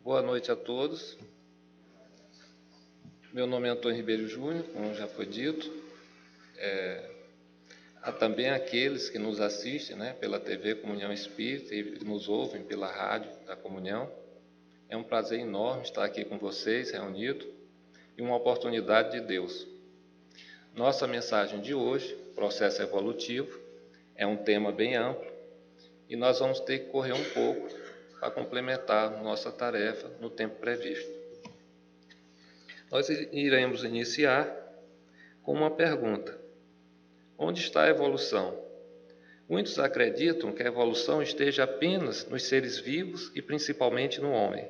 Boa noite a todos. Meu nome é Antônio Ribeiro Júnior, como já foi dito. Há também aqueles que nos assistem, pela TV Comunhão Espírita e nos ouvem pela rádio da Comunhão. É um prazer enorme estar aqui com vocês, reunidos, e uma oportunidade de Deus. Nossa mensagem de hoje, processo evolutivo, é um tema bem amplo e nós vamos ter que correr um pouco para complementar nossa tarefa no tempo previsto. Nós iremos iniciar com uma pergunta: onde está a evolução? Muitos acreditam que a evolução esteja apenas nos seres vivos e principalmente no homem,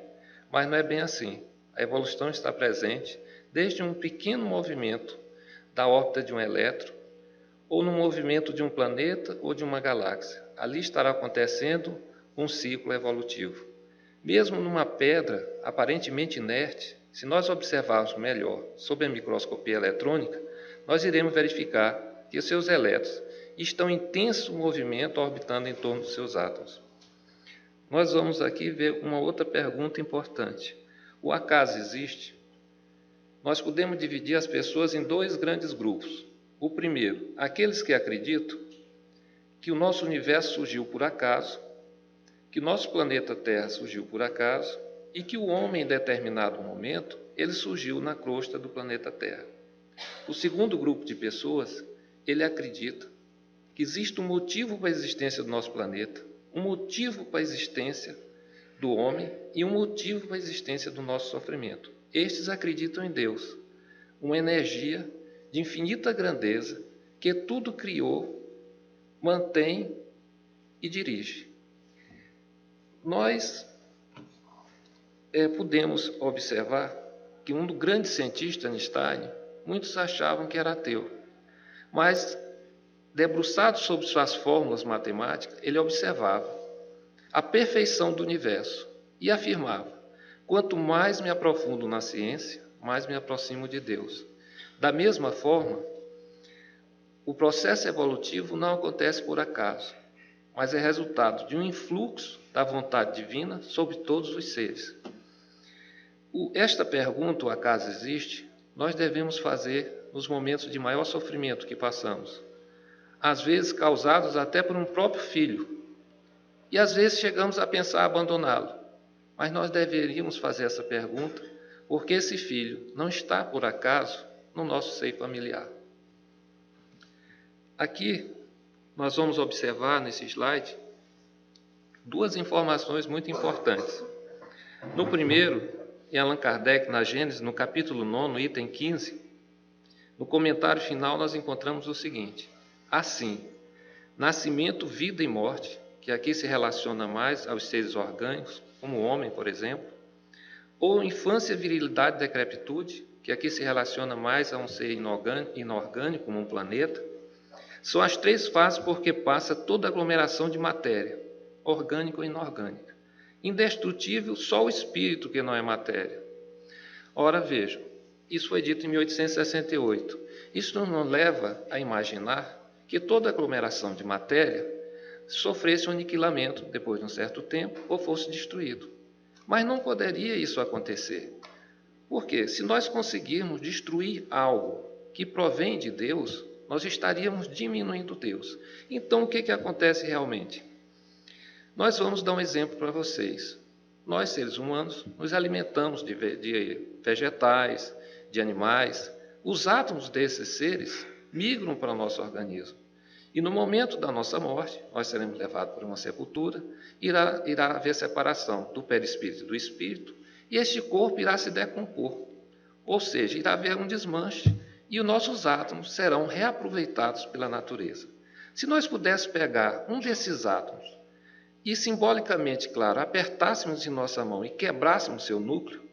mas não é bem assim. A evolução está presente desde um pequeno movimento da órbita de um elétron, ou no movimento de um planeta ou de uma galáxia. Ali estará acontecendo um ciclo evolutivo. Mesmo numa pedra aparentemente inerte, se nós observarmos melhor sob a microscopia eletrônica, nós iremos verificar que os seus elétrons estão em intenso movimento orbitando em torno dos seus átomos. Nós vamos aqui ver uma outra pergunta importante. O acaso existe? Nós podemos dividir as pessoas em dois grandes grupos. O primeiro, aqueles que acreditam que o nosso universo surgiu por acaso, que o nosso planeta Terra surgiu por acaso e que o homem, em determinado momento, ele surgiu na crosta do planeta Terra. O segundo grupo de pessoas, ele acredita que existe um motivo para a existência do nosso planeta, um motivo para a existência do homem e um motivo para a existência do nosso sofrimento. Estes acreditam em Deus, uma energia de infinita grandeza que tudo criou, mantém e dirige. Nós podemos observar que um grande cientista, Einstein, muitos achavam que era ateu, mas, debruçado sobre suas fórmulas matemáticas, ele observava a perfeição do universo e afirmava: quanto mais me aprofundo na ciência, mais me aproximo de Deus. Da mesma forma, o processo evolutivo não acontece por acaso, mas é resultado de um influxo da vontade divina sobre todos os seres. Esta pergunta, o acaso existe, nós devemos fazer nos momentos de maior sofrimento que passamos, às vezes causados até por um próprio filho, e às vezes chegamos a pensar abandoná-lo, mas nós deveríamos fazer essa pergunta porque esse filho não está por acaso no nosso seio familiar. Aqui nós vamos observar nesse slide duas informações muito importantes. No primeiro, em Allan Kardec, na Gênesis, no capítulo 9, item 15, no comentário final nós encontramos o seguinte: assim, nascimento, vida e morte, que aqui se relaciona mais aos seres orgânicos, como o homem, por exemplo, ou infância, virilidade e decrepitude, que aqui se relaciona mais a um ser inorgânico, como um planeta, são as três fases por que passa toda aglomeração de matéria, orgânica ou inorgânica. Indestrutível, só o espírito que não é matéria. Ora, vejam, isso foi dito em 1868. Isso nos leva a imaginar que toda aglomeração de matéria sofresse um aniquilamento depois de um certo tempo ou fosse destruído. Mas não poderia isso acontecer. Por quê? Se nós conseguirmos destruir algo que provém de Deus, nós estaríamos diminuindo Deus. Então, o que acontece realmente? Nós vamos dar um exemplo para vocês. Nós, seres humanos, nos alimentamos de vegetais, de animais. Os átomos desses seres migram para o nosso organismo. E no momento da nossa morte, nós seremos levados para uma sepultura, irá haver separação do perispírito e do espírito, e este corpo irá se decompor. Ou seja, irá haver um desmanche, e os nossos átomos serão reaproveitados pela natureza. Se nós pudéssemos pegar um desses átomos e, simbolicamente, claro, apertássemos em nossa mão e quebrássemos seu núcleo,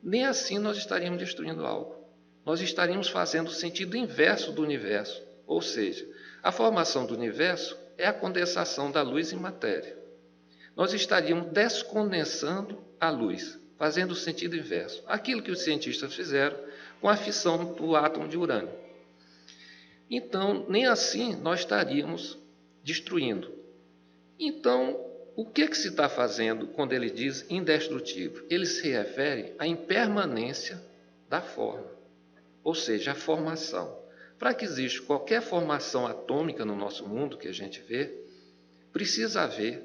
nem assim nós estaríamos destruindo algo. Nós estaríamos fazendo o sentido inverso do universo, ou seja, a formação do universo é a condensação da luz em matéria. Nós estaríamos descondensando a luz, fazendo o sentido inverso. Aquilo que os cientistas fizeram com a fissão do átomo de urânio. Então, nem assim nós estaríamos destruindo. Então, o que se está fazendo quando ele diz indestrutível? Ele se refere à impermanência da forma, ou seja, a formação. Para que exista qualquer formação atômica no nosso mundo que a gente vê, precisa haver,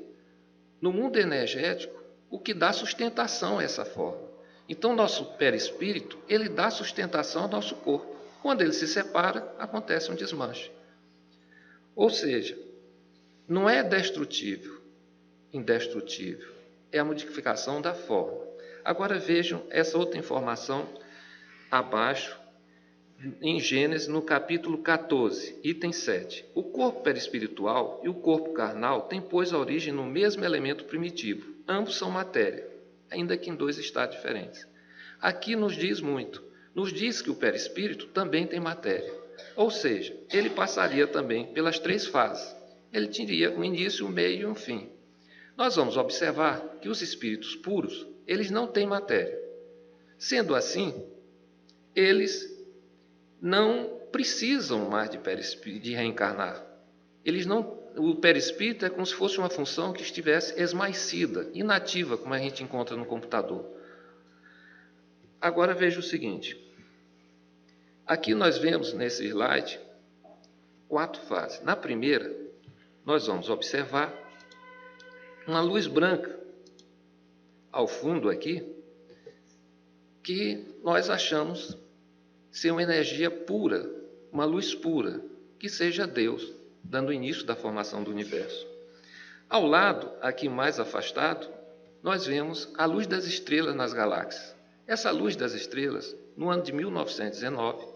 no mundo energético, o que dá sustentação a essa forma. Então, nosso perispírito, ele dá sustentação ao nosso corpo. Quando ele se separa, acontece um desmanche. Ou seja, não é destrutível, indestrutível, é a modificação da forma. Agora vejam essa outra informação abaixo, em Gênesis, no capítulo 14, item 7. O corpo perispiritual e o corpo carnal têm, pois, a origem no mesmo elemento primitivo. Ambos são matéria, ainda que em dois estados diferentes. Aqui nos diz muito. Nos diz que o perispírito também tem matéria. Ou seja, ele passaria também pelas três fases. Ele teria um início, um meio e um fim. Nós vamos observar que os espíritos puros, eles não têm matéria. Sendo assim, eles não precisam mais de reencarnar. O perispírito é como se fosse uma função que estivesse esmaecida, inativa, como a gente encontra no computador. Agora veja o seguinte. Aqui nós vemos nesse slide 4 fases. Na primeira, nós vamos observar uma luz branca ao fundo aqui, que nós achamos ser uma energia pura, uma luz pura, que seja Deus, dando início da formação do universo. Ao lado, aqui mais afastado, nós vemos a luz das estrelas nas galáxias. Essa luz das estrelas, no ano de 1919,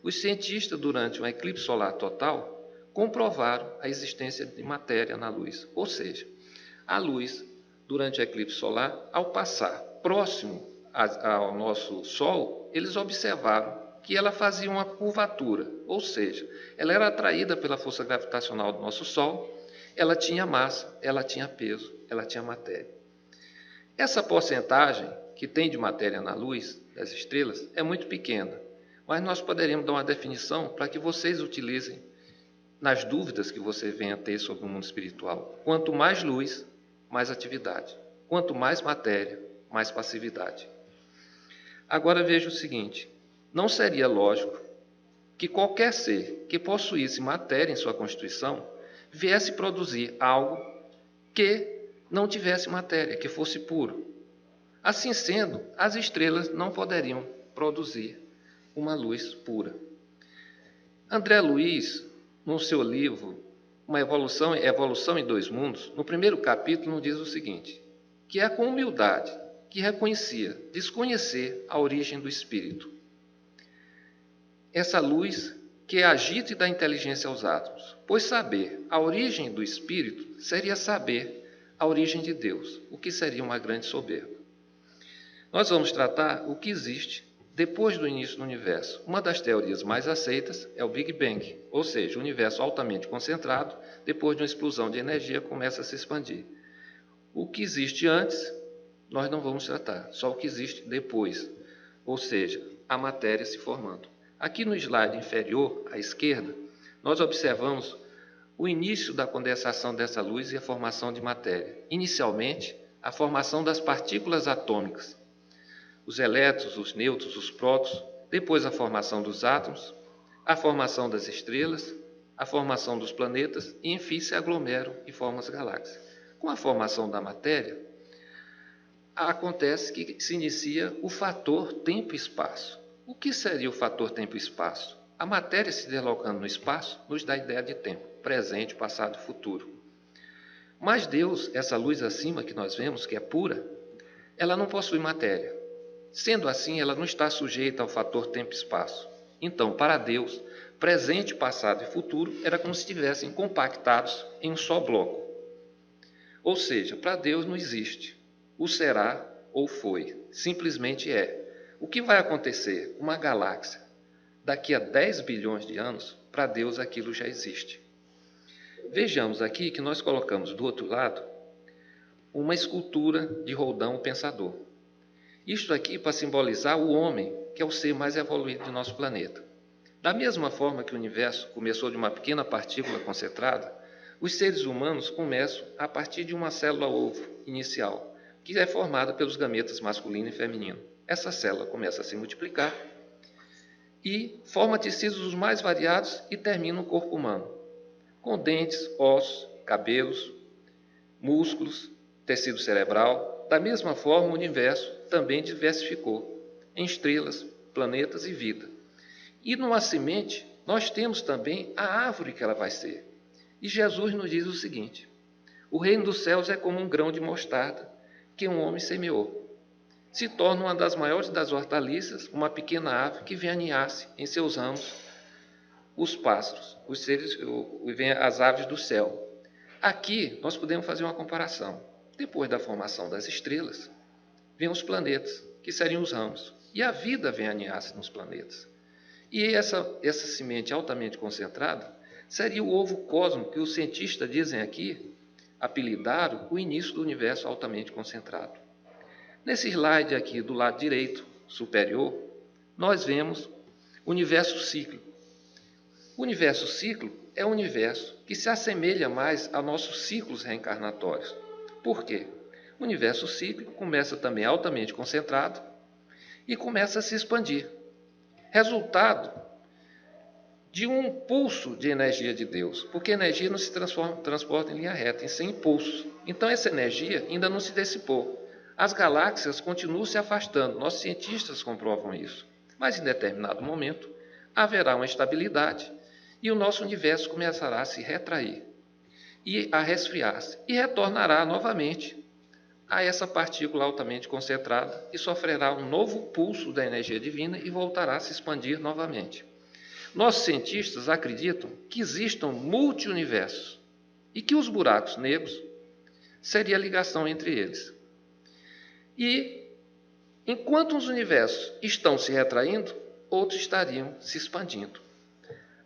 os cientistas, durante um eclipse solar total, comprovaram a existência de matéria na luz. Ou seja, a luz, durante o eclipse solar, ao passar próximo ao nosso Sol, eles observaram que ela fazia uma curvatura, ou seja, ela era atraída pela força gravitacional do nosso Sol, ela tinha massa, ela tinha peso, ela tinha matéria. Essa porcentagem que tem de matéria na luz das estrelas é muito pequena, mas nós poderíamos dar uma definição para que vocês utilizem nas dúvidas que você venha ter sobre o mundo espiritual. Quanto mais luz, mais atividade. Quanto mais matéria, mais passividade. Agora veja o seguinte. Não seria lógico que qualquer ser que possuísse matéria em sua constituição viesse produzir algo que não tivesse matéria, que fosse puro. Assim sendo, as estrelas não poderiam produzir uma luz pura. André Luiz, no seu livro Evolução em Dois Mundos, no primeiro capítulo, nos diz o seguinte, que é com humildade que reconhecia desconhecer a origem do espírito. Essa luz que agita e dá inteligência aos átomos, pois saber a origem do espírito seria saber a origem de Deus, o que seria uma grande soberba. Nós vamos tratar o que existe depois do início do universo. Uma das teorias mais aceitas é o Big Bang, ou seja, o universo altamente concentrado, depois de uma explosão de energia, começa a se expandir. O que existe antes, nós não vamos tratar, só o que existe depois, ou seja, a matéria se formando. Aqui no slide inferior, à esquerda, nós observamos o início da condensação dessa luz e a formação de matéria. Inicialmente, a formação das partículas atômicas, os elétrons, os nêutrons, os prótons, depois a formação dos átomos, a formação das estrelas, a formação dos planetas e, enfim, se aglomeram e formam as galáxias. Com a formação da matéria, acontece que se inicia o fator tempo e espaço. O que seria o fator tempo e espaço? A matéria se deslocando no espaço nos dá a ideia de tempo, presente, passado e futuro. Mas Deus, essa luz acima que nós vemos, que é pura, ela não possui matéria. Sendo assim, ela não está sujeita ao fator tempo e espaço. Então, para Deus, presente, passado e futuro era como se estivessem compactados em um só bloco. Ou seja, para Deus não existe o será ou foi, simplesmente é. O que vai acontecer com uma galáxia daqui a 10 bilhões de anos, para Deus aquilo já existe. Vejamos aqui que nós colocamos do outro lado uma escultura de Rodin, o Pensador. Isto aqui para simbolizar o homem, que é o ser mais evoluído do nosso planeta. Da mesma forma que o universo começou de uma pequena partícula concentrada, Os seres humanos começam a partir de uma célula-ovo inicial, que é formada pelos gametas masculino e feminino. Essa célula começa a se multiplicar e forma tecidos os mais variados e termina o corpo humano, com dentes, ossos, cabelos, músculos, tecido cerebral. Da mesma forma, o universo também diversificou em estrelas, planetas e vida. E numa semente, nós temos também a árvore que ela vai ser. E Jesus nos diz o seguinte: o reino dos céus é como um grão de mostarda que um homem semeou. Se torna uma das maiores das hortaliças, uma pequena árvore que vem aninhar-se em seus ramos os pássaros, os seres, vem as aves do céu. Aqui nós podemos fazer uma comparação. Depois da formação das estrelas, vêm os planetas, que seriam os ramos, e a vida vem aninhar-se nos planetas. E essa semente altamente concentrada seria o ovo cósmico que os cientistas dizem aqui, apelidaram o início do universo altamente concentrado. Nesse slide aqui do lado direito superior, nós vemos o universo cíclico. O universo cíclico é um universo que se assemelha mais a nossos ciclos reencarnatórios. Por quê? O universo cíclico começa também altamente concentrado e começa a se expandir. Resultado de um pulso de energia de Deus, porque a energia não se transporta em linha reta, em impulsos. Então essa energia ainda não se dissipou. As galáxias continuam se afastando, nossos cientistas comprovam isso. Mas em determinado momento haverá uma estabilidade e o nosso universo começará a se retrair e a resfriar-se e retornará novamente a essa partícula altamente concentrada e sofrerá um novo pulso da energia divina e voltará a se expandir novamente. Nossos cientistas acreditam que existam multi-universos e que os buracos negros seria a ligação entre eles. E, enquanto os universos estão se retraindo, outros estariam se expandindo.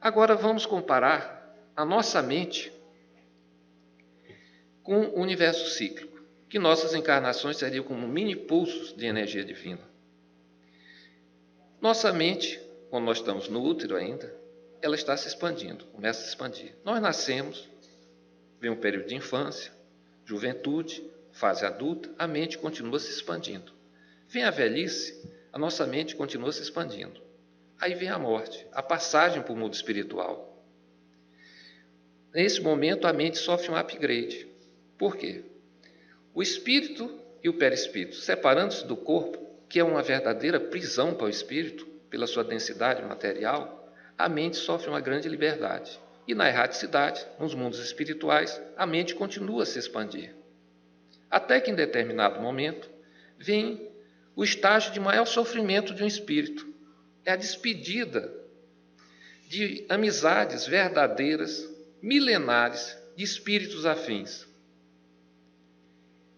Agora vamos comparar a nossa mente com o universo cíclico, que nossas encarnações seriam como mini pulsos de energia divina. Nossa mente, quando nós estamos no útero ainda, ela está se expandindo, começa a se expandir. Nós nascemos, vem um período de infância, juventude, fase adulta, a mente continua se expandindo. Vem a velhice, a nossa mente continua se expandindo. Aí vem a morte, a passagem para o mundo espiritual. Nesse momento, a mente sofre um upgrade. Por quê? O espírito e o perispírito, separando-se do corpo, que é uma verdadeira prisão para o espírito, pela sua densidade material, a mente sofre uma grande liberdade. E na erraticidade, nos mundos espirituais, a mente continua a se expandir. Até que em determinado momento, vem o estágio de maior sofrimento de um espírito. É a despedida de amizades verdadeiras, milenares, de espíritos afins.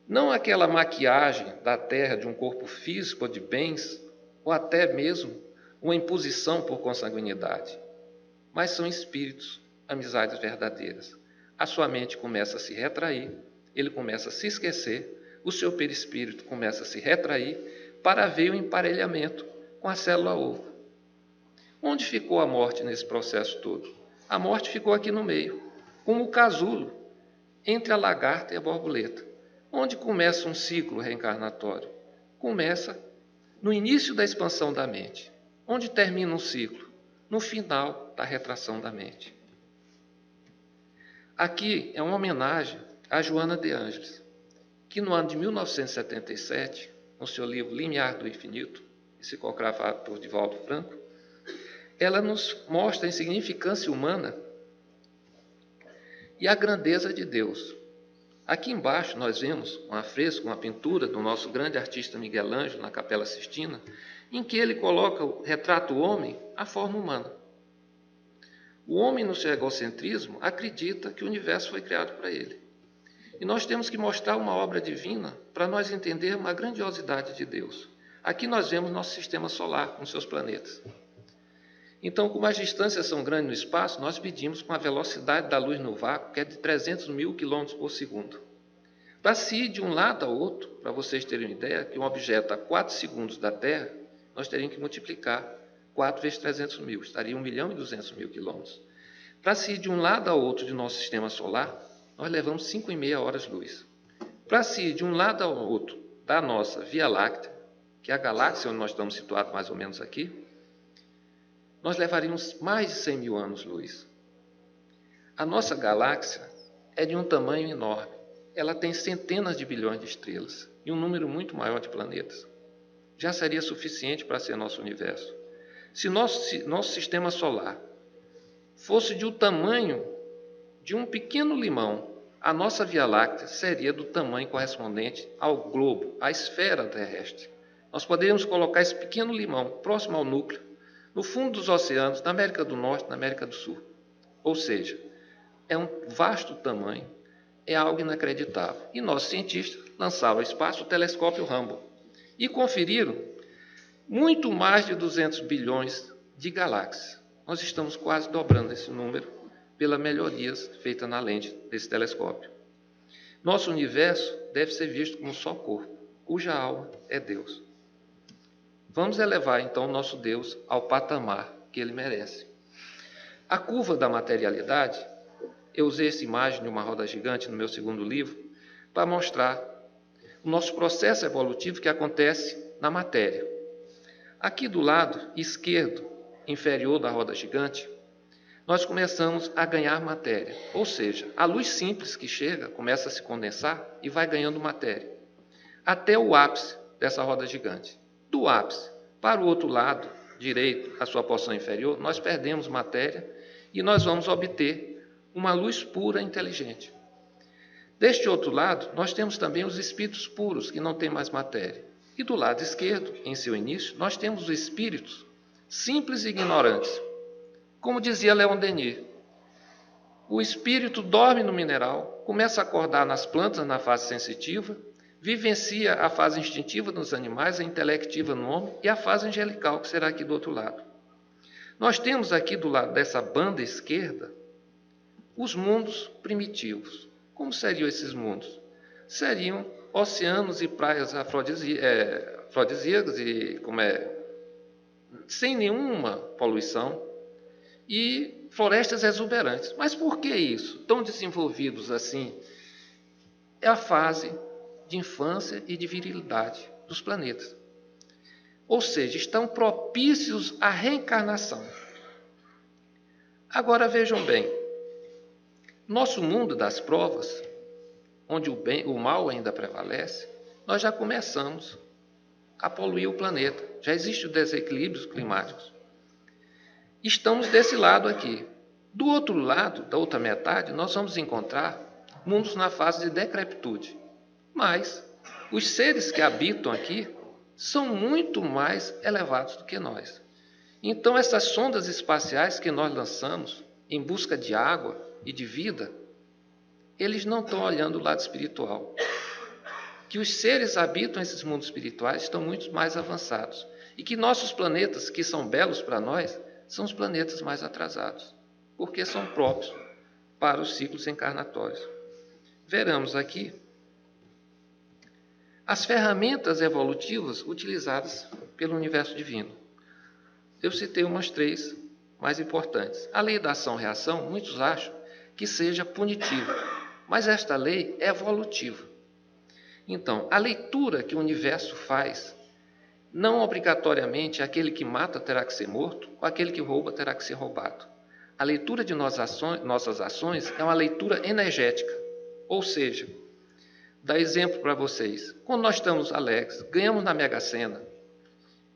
Não aquela maquiagem da terra de um corpo físico ou de bens, ou até mesmo uma imposição por consanguinidade, mas são espíritos, amizades verdadeiras. A sua mente começa a se retrair, ele começa a se esquecer, o seu perispírito começa a se retrair para haver o emparelhamento com a célula-ovo. Onde ficou a morte nesse processo todo? A morte ficou aqui no meio, como o casulo entre a lagarta e a borboleta. Onde começa um ciclo reencarnatório? Começa no início da expansão da mente. Onde termina um ciclo? No final da retração da mente. Aqui é uma homenagem a Joana de Ângeles, que no ano de 1977, no seu livro Limiar do Infinito, psicografado por Divaldo Franco, ela nos mostra a insignificância humana e a grandeza de Deus. Aqui embaixo nós vemos um afresco, uma pintura do nosso grande artista Miguel Ângelo na Capela Sistina, em que ele retrata o homem à forma humana. O homem, no seu egocentrismo, acredita que o universo foi criado para ele. E nós temos que mostrar uma obra divina para nós entendermos a grandiosidade de Deus. Aqui nós vemos nosso sistema solar com seus planetas. Então, como as distâncias são grandes no espaço, nós medimos com a velocidade da luz no vácuo, que é de 300 mil quilômetros por segundo. Para se ir de um lado ao outro, para vocês terem uma ideia, que um objeto a 4 segundos da Terra, nós teríamos que multiplicar 4 vezes 300 mil, estaria 1.200.000 quilômetros. Para se ir de um lado ao outro de nosso sistema solar, nós levamos 5,5 horas-luz. Para se ir de um lado ao outro da nossa Via Láctea, que é a galáxia onde nós estamos situados mais ou menos aqui, nós levaríamos mais de 100 mil anos-luz. A nossa galáxia é de um tamanho enorme. Ela tem centenas de bilhões de estrelas e um número muito maior de planetas. Já seria suficiente para ser nosso universo. Se nosso sistema solar fosse de o tamanho de um pequeno limão, a nossa Via Láctea seria do tamanho correspondente ao globo, à esfera terrestre. Nós poderíamos colocar esse pequeno limão próximo ao núcleo, no fundo dos oceanos, na América do Norte, na América do Sul. Ou seja, é um vasto tamanho, é algo inacreditável. E nossos cientistas lançaram ao espaço o telescópio Hubble e conferiram muito mais de 200 bilhões de galáxias. Nós estamos quase dobrando esse número pelas melhorias feitas na lente desse telescópio. Nosso universo deve ser visto como um só corpo, cuja alma é Deus. Vamos elevar, então, o nosso Deus ao patamar que ele merece. A curva da materialidade, eu usei essa imagem de uma roda gigante no meu segundo livro para mostrar o nosso processo evolutivo que acontece na matéria. Aqui do lado esquerdo, inferior da roda gigante, nós começamos a ganhar matéria. Ou seja, a luz simples que chega começa a se condensar e vai ganhando matéria, até o ápice dessa roda gigante. Do ápice para o outro lado direito, a sua porção inferior, nós perdemos matéria e nós vamos obter uma luz pura inteligente. Deste outro lado, nós temos também os espíritos puros, que não têm mais matéria. E do lado esquerdo, em seu início, nós temos os espíritos simples e ignorantes. Como dizia Leon Denis, o espírito dorme no mineral, começa a acordar nas plantas na fase sensitiva, vivencia a fase instintiva nos animais, a intelectiva no homem e a fase angelical, que será aqui do outro lado. Nós temos aqui do lado dessa banda esquerda os mundos primitivos. Como seriam esses mundos? Seriam oceanos e praias afrodisíacas e sem nenhuma poluição e florestas exuberantes. Mas por que isso? Tão desenvolvidos assim? É a fase de infância e de virilidade dos planetas. Ou seja, estão propícios à reencarnação. Agora vejam bem, nosso mundo das provas, onde o mal ainda prevalece, nós já começamos a poluir o planeta. Já existem os desequilíbrios climáticos. Estamos desse lado aqui. Do outro lado, da outra metade, nós vamos encontrar mundos na fase de decrepitude. Mas os seres que habitam aqui são muito mais elevados do que nós. Então, essas sondas espaciais que nós lançamos em busca de água e de vida, eles não estão olhando o lado espiritual. Que os seres que habitam esses mundos espirituais estão muito mais avançados. E que nossos planetas, que são belos para nós, são os planetas mais atrasados, porque são próprios para os ciclos encarnatórios. Veremos aqui as ferramentas evolutivas utilizadas pelo universo divino. Eu citei umas 3 mais importantes. A lei da ação-reação, muitos acham que seja punitiva, mas esta lei é evolutiva. Então, a leitura que o universo faz, não obrigatoriamente aquele que mata terá que ser morto, ou aquele que rouba terá que ser roubado. A leitura de nossas ações é uma leitura energética, ou seja, dá exemplo para vocês. Quando nós estamos alegres, ganhamos na Mega Sena,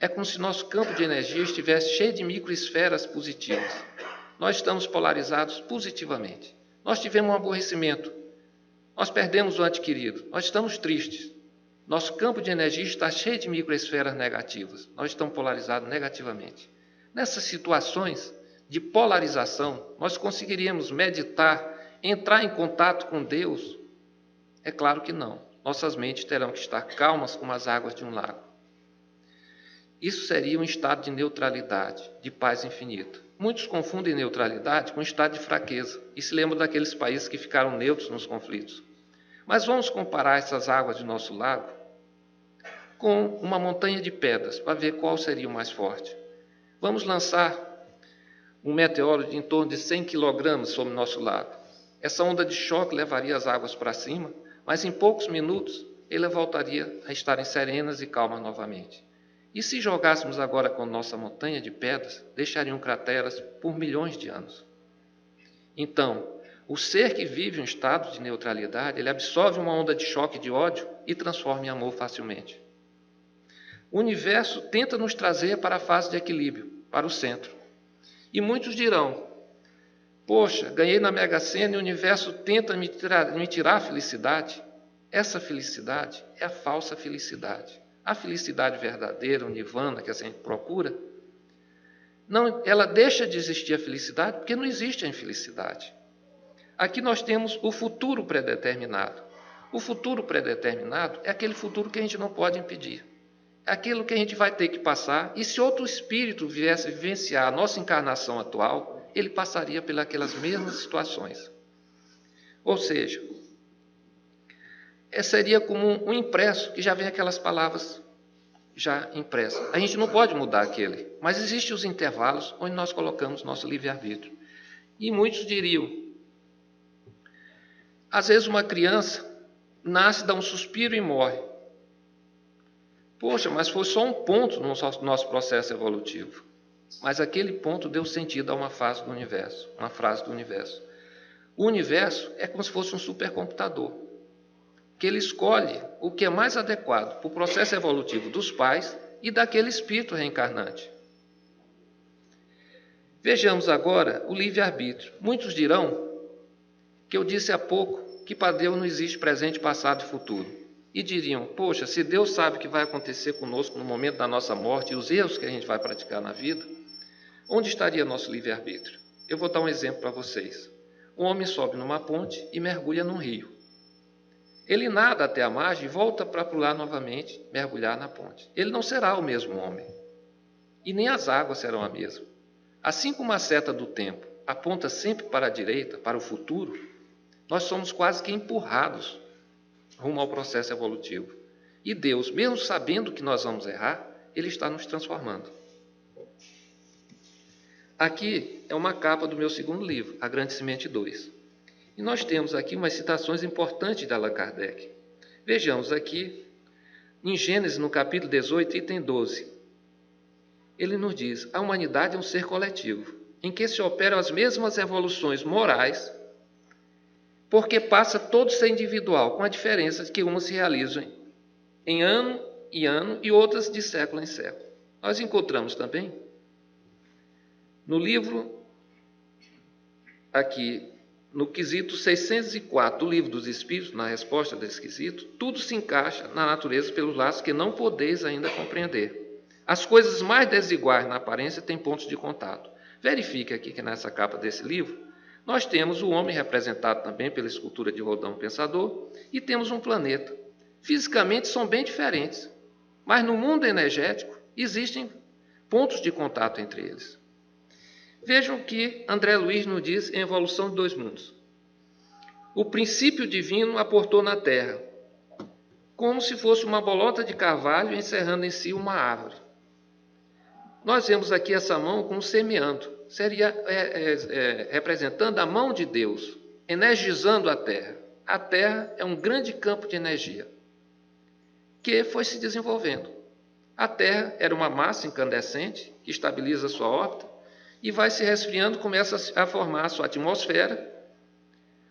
é como se nosso campo de energia estivesse cheio de microesferas positivas. Nós estamos polarizados positivamente. Nós tivemos um aborrecimento, nós perdemos o ente querido, nós estamos tristes. Nosso campo de energia está cheio de microesferas negativas. Nós estamos polarizados negativamente. Nessas situações de polarização, nós conseguiríamos meditar, entrar em contato com Deus? É claro que não. Nossas mentes terão que estar calmas como as águas de um lago. Isso seria um estado de neutralidade, de paz infinita. Muitos confundem neutralidade com estado de fraqueza e se lembram daqueles países que ficaram neutros nos conflitos. Mas vamos comparar essas águas de nosso lago com uma montanha de pedras para ver qual seria o mais forte. Vamos lançar um meteoro de em torno de 100 kg sobre o nosso lago. Essa onda de choque levaria as águas para cima, mas em poucos minutos ele voltaria a estarem serenas e calmas novamente. E se jogássemos agora com nossa montanha de pedras, deixariam crateras por milhões de anos. Então, o ser que vive um estado de neutralidade, ele absorve uma onda de choque de ódio e transforma em amor facilmente. O universo tenta nos trazer para a fase de equilíbrio, para o centro. E muitos dirão: poxa, ganhei na Mega Sena e o universo tenta me tirar a felicidade. Essa felicidade é a falsa felicidade. A felicidade verdadeira, o nirvana que a gente procura, não, ela deixa de existir a felicidade porque não existe a infelicidade. Aqui nós temos o futuro predeterminado. O futuro predeterminado é aquele futuro que a gente não pode impedir. É aquilo que a gente vai ter que passar, e se outro espírito viesse vivenciar a nossa encarnação atual, ele passaria pelas mesmas situações. Ou seja, seria como um impresso, que já vem aquelas palavras já impressas. A gente não pode mudar aquele, mas existem os intervalos onde nós colocamos nosso livre-arbítrio. E muitos diriam, às vezes uma criança nasce, dá um suspiro e morre. Poxa, mas foi só um ponto no nosso processo evolutivo. Mas aquele ponto deu sentido a uma fase do universo, uma frase do universo. O universo é como se fosse um supercomputador, que ele escolhe o que é mais adequado para o processo evolutivo dos pais e daquele espírito reencarnante. Vejamos agora o livre-arbítrio. Muitos dirão que eu disse há pouco que para Deus não existe presente, passado e futuro. E diriam, poxa, se Deus sabe o que vai acontecer conosco no momento da nossa morte e os erros que a gente vai praticar na vida, onde estaria nosso livre-arbítrio? Eu vou dar um exemplo para vocês. Um homem sobe numa ponte e mergulha num rio. Ele nada até a margem e volta para pular novamente, mergulhar na ponte. Ele não será o mesmo homem. E nem as águas serão a mesma. Assim como a seta do tempo aponta sempre para a direita, para o futuro, nós somos quase que empurrados rumo ao processo evolutivo. E Deus, mesmo sabendo que nós vamos errar, Ele está nos transformando. Aqui é uma capa do meu segundo livro, A Grande Semente 2. E nós temos aqui umas citações importantes de Allan Kardec. Vejamos aqui, em Gênesis, no capítulo 18, item 12. Ele nos diz, a humanidade é um ser coletivo, em que se operam as mesmas evoluções morais, porque passa todo ser individual, com a diferença de que umas se realizam em ano e outras de século em século. Nós encontramos também, no livro, aqui, no quesito 604 do Livro dos Espíritos, na resposta desse quesito, tudo se encaixa na natureza pelos laços que não podeis ainda compreender. As coisas mais desiguais na aparência têm pontos de contato. Verifique aqui que nessa capa desse livro, nós temos o homem representado também pela escultura de Rodin Pensador e temos um planeta. Fisicamente são bem diferentes, mas no mundo energético existem pontos de contato entre eles. Vejam o que André Luiz nos diz em Evolução de Dois Mundos. O princípio divino aportou na Terra, como se fosse uma bolota de carvalho encerrando em si uma árvore. Nós vemos aqui essa mão como semeando. Seria representando a mão de Deus, energizando a Terra. A Terra é um grande campo de energia que foi se desenvolvendo. A Terra era uma massa incandescente que estabiliza sua órbita e vai se resfriando, começa a formar a sua atmosfera,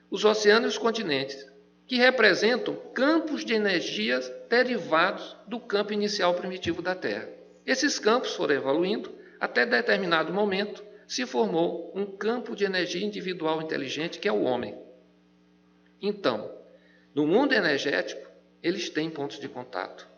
os oceanos e os continentes, que representam campos de energias derivados do campo inicial primitivo da Terra. Esses campos foram evoluindo até determinado momento, se formou um campo de energia individual inteligente, que é o homem. Então, no mundo energético, eles têm pontos de contato.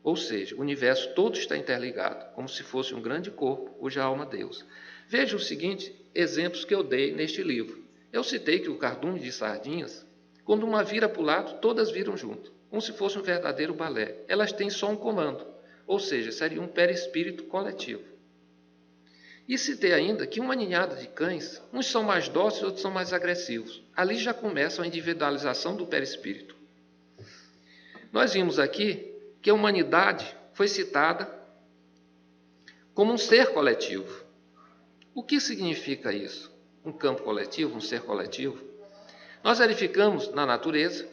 Ou seja, o universo todo está interligado, como se fosse um grande corpo, cuja alma é Deus. Veja os seguintes exemplos que eu dei neste livro. Eu citei que o cardume de sardinhas, quando uma vira para o lado, todas viram junto, como se fosse um verdadeiro balé. Elas têm só um comando, ou seja, seria um perispírito coletivo. E citei ainda que uma ninhada de cães, uns são mais dóceis, outros são mais agressivos. Ali já começa a individualização do perispírito. Nós vimos aqui que a humanidade foi citada como um ser coletivo. O que significa isso? Um campo coletivo, um ser coletivo? Nós verificamos na natureza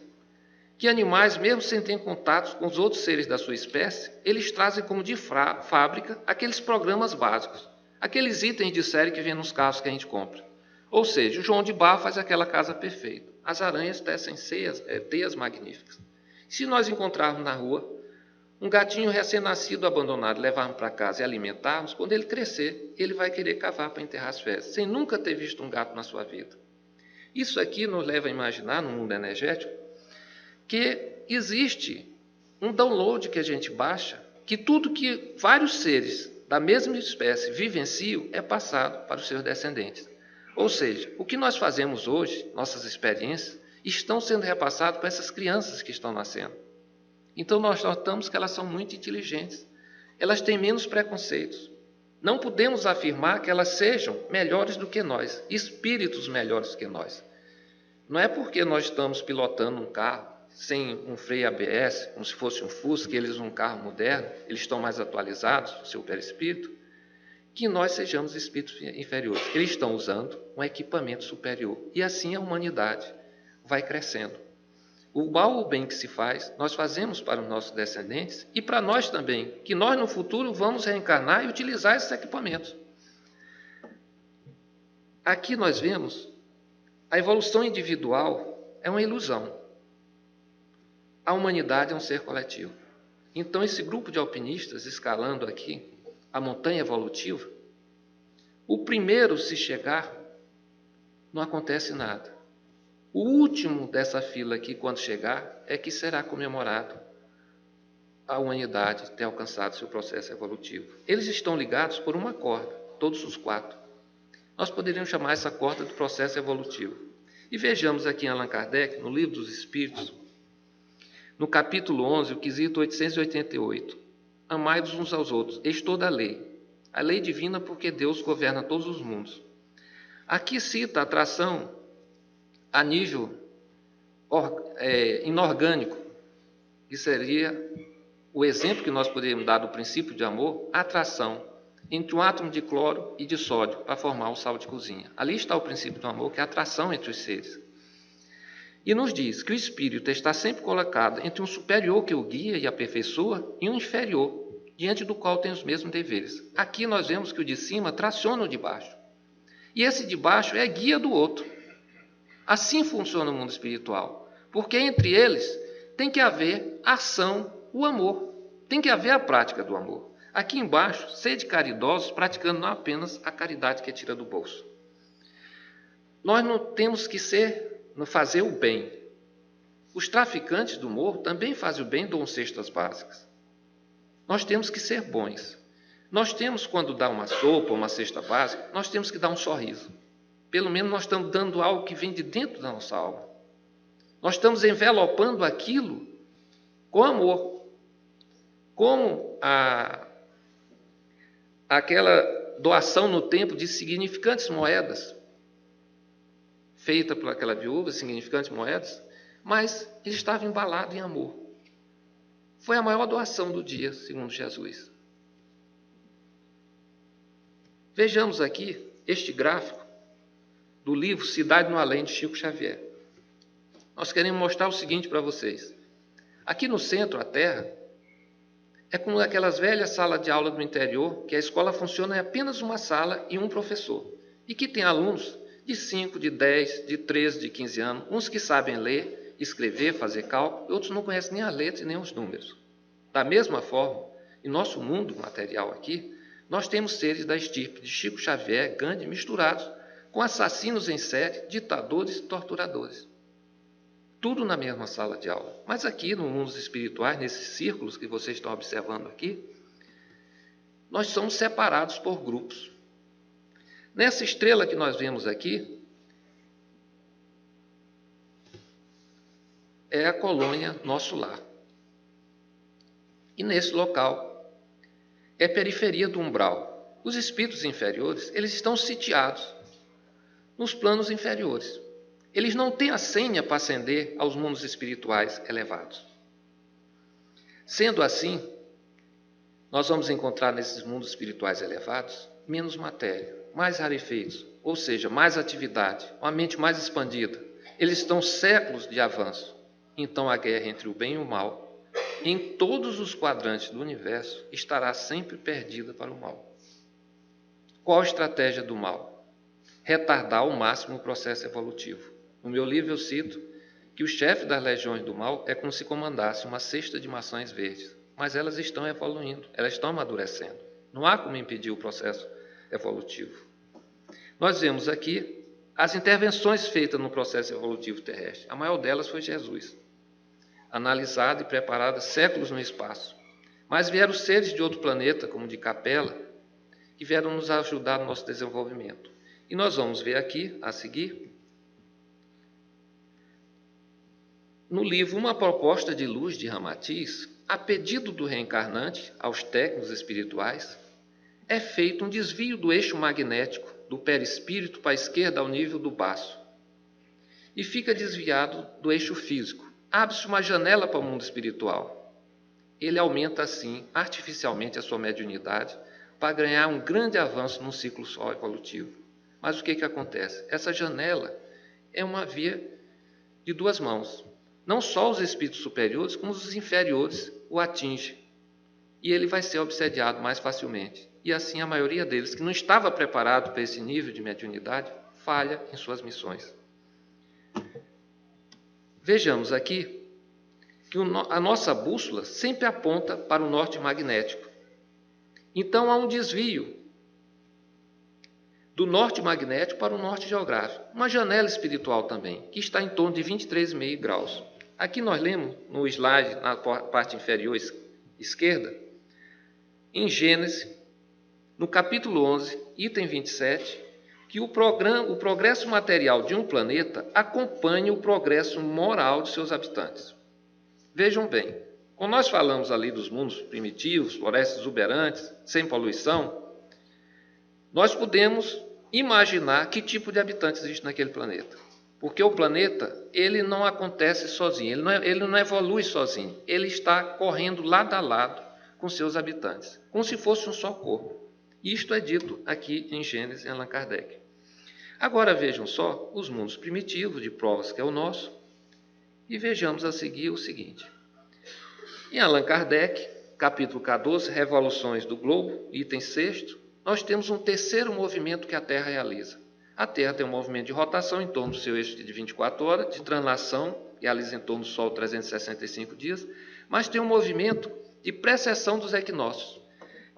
que animais, mesmo sem ter contatos com os outros seres da sua espécie, eles trazem como de fábrica aqueles programas básicos, aqueles itens de série que vêm nos carros que a gente compra. Ou seja, o João de Barro faz aquela casa perfeita. As aranhas tecem teias magníficas. Se nós encontrarmos na rua um gatinho recém-nascido abandonado, levarmos para casa e alimentarmos, quando ele crescer, ele vai querer cavar para enterrar as fezes, sem nunca ter visto um gato na sua vida. Isso aqui nos leva a imaginar, no mundo energético, que existe um download que a gente baixa, que tudo que vários seres da mesma espécie vivenciam é passado para os seus descendentes. Ou seja, o que nós fazemos hoje, nossas experiências, estão sendo repassadas para essas crianças que estão nascendo. Então nós notamos que elas são muito inteligentes, elas têm menos preconceitos. Não podemos afirmar que elas sejam melhores do que nós, espíritos melhores que nós. Não é porque nós estamos pilotando um carro sem um freio ABS, como se fosse um Fusca, que eles um carro moderno, eles estão mais atualizados, o seu perispírito, que nós sejamos espíritos inferiores. Eles estão usando um equipamento superior. E assim a humanidade vai crescendo. O mal ou o bem que se faz, nós fazemos para os nossos descendentes e para nós também, que nós no futuro vamos reencarnar e utilizar esses equipamentos. Aqui nós vemos a evolução individual é uma ilusão. A humanidade é um ser coletivo. Então esse grupo de alpinistas escalando aqui a montanha evolutiva, o primeiro se chegar, não acontece nada. O último dessa fila aqui, quando chegar, é que será comemorado a humanidade ter alcançado seu processo evolutivo. Eles estão ligados por uma corda, todos os 4. Nós poderíamos chamar essa corda do processo evolutivo. E vejamos aqui em Allan Kardec, no Livro dos Espíritos, no capítulo 11, o quesito 888. Amai-vos uns aos outros, eis toda a lei divina porque Deus governa todos os mundos. Aqui cita a atração a nível inorgânico, que seria o exemplo que nós poderíamos dar do princípio de amor, a atração entre um átomo de cloro e de sódio para formar um sal de cozinha. Ali está o princípio do amor, que é a atração entre os seres. E nos diz que o espírito está sempre colocado entre um superior que o guia e aperfeiçoa e um inferior, diante do qual tem os mesmos deveres. Aqui nós vemos que o de cima traciona o de baixo. E esse de baixo é guia do outro. Assim funciona o mundo espiritual, porque entre eles tem que haver ação, o amor, tem que haver a prática do amor. Aqui embaixo, sede caridosos, praticando não apenas a caridade que tira do bolso. Nós não temos que fazer o bem. Os traficantes do morro também fazem o bem, dão cestas básicas. Nós temos que ser bons. Nós temos, quando dá uma sopa, uma cesta básica, nós temos que dar um sorriso. Pelo menos nós estamos dando algo que vem de dentro da nossa alma. Nós estamos envelopando aquilo com amor. Como aquela doação no templo de significantes moedas, feita por aquela viúva, significantes moedas, mas ele estava embalado em amor. Foi a maior doação do dia, segundo Jesus. Vejamos aqui este gráfico do livro Cidade no Além, de Chico Xavier. Nós queremos mostrar o seguinte para vocês. Aqui no centro, a Terra, é como aquelas velhas salas de aula do interior, que a escola funciona em apenas uma sala e um professor, e que tem alunos de 5, de 10, de 13, de 15 anos, uns que sabem ler, escrever, fazer cálculo, e outros não conhecem nem as letras e nem os números. Da mesma forma, em nosso mundo material aqui, nós temos seres da estirpe de Chico Xavier, Gandhi, misturados com assassinos em série, ditadores e torturadores. Tudo na mesma sala de aula. Mas aqui, no mundo espiritual, nesses círculos que vocês estão observando aqui, nós somos separados por grupos. Nessa estrela que nós vemos aqui, é a colônia Nosso Lar. E nesse local é a periferia do umbral. Os espíritos inferiores, eles estão sitiados nos planos inferiores. Eles não têm a senha para ascender aos mundos espirituais elevados. Sendo assim, nós vamos encontrar nesses mundos espirituais elevados menos matéria, mais rarefeitos, ou seja, mais atividade, uma mente mais expandida, Eles estão séculos de avanço. Então a guerra entre o bem e o mal, em todos os quadrantes do universo, estará sempre perdida para o mal. Qual a estratégia do mal? Retardar ao máximo o processo evolutivo. No meu livro eu cito que o chefe das legiões do mal é como se comandasse uma cesta de maçãs verdes, mas elas estão evoluindo, elas estão amadurecendo. Não há como impedir o processo evolutivo. Nós vemos aqui as intervenções feitas no processo evolutivo terrestre. A maior delas foi Jesus, analisada e preparada séculos no espaço. Mas vieram seres de outro planeta, como de Capela, que vieram nos ajudar no nosso desenvolvimento. E nós vamos ver aqui, a seguir, no livro Uma Proposta de Luz de Ramatiz, a pedido do reencarnante aos técnicos espirituais, é feito um desvio do eixo magnético do perispírito para a esquerda ao nível do baço e fica desviado do eixo físico. Abre-se uma janela para o mundo espiritual. Ele aumenta assim, artificialmente, a sua mediunidade para ganhar um grande avanço num ciclo só evolutivo. Mas o que acontece? Essa janela é uma via de duas mãos. Não só os espíritos superiores, como os inferiores o atingem. E ele vai ser obsediado mais facilmente. E assim a maioria deles, que não estava preparado para esse nível de mediunidade, falha em suas missões. Vejamos aqui que a nossa bússola sempre aponta para o norte magnético. Então há um desvio do norte magnético para o norte geográfico. Uma janela espiritual também, que está em torno de 23,5 graus. Aqui nós lemos no slide, na parte inferior esquerda, em Gênesis, no capítulo 11, item 27, que o progresso material de um planeta acompanha o progresso moral de seus habitantes. Vejam bem, quando nós falamos ali dos mundos primitivos, florestas exuberantes, sem poluição, nós podemos imaginar que tipo de habitantes existe naquele planeta. Porque o planeta, ele não acontece sozinho, ele não evolui sozinho, ele está correndo lado a lado com seus habitantes, como se fosse um só corpo. Isto é dito aqui em Gênesis, em Allan Kardec. Agora vejam só os mundos primitivos de provas, que é o nosso, e vejamos a seguir o seguinte. Em Allan Kardec, capítulo 14, Revoluções do Globo, item 6, nós temos um terceiro movimento que a Terra realiza. A Terra tem um movimento de rotação em torno do seu eixo de 24 horas, de translação, realiza em torno do Sol 365 dias, mas tem um movimento de precessão dos equinócios,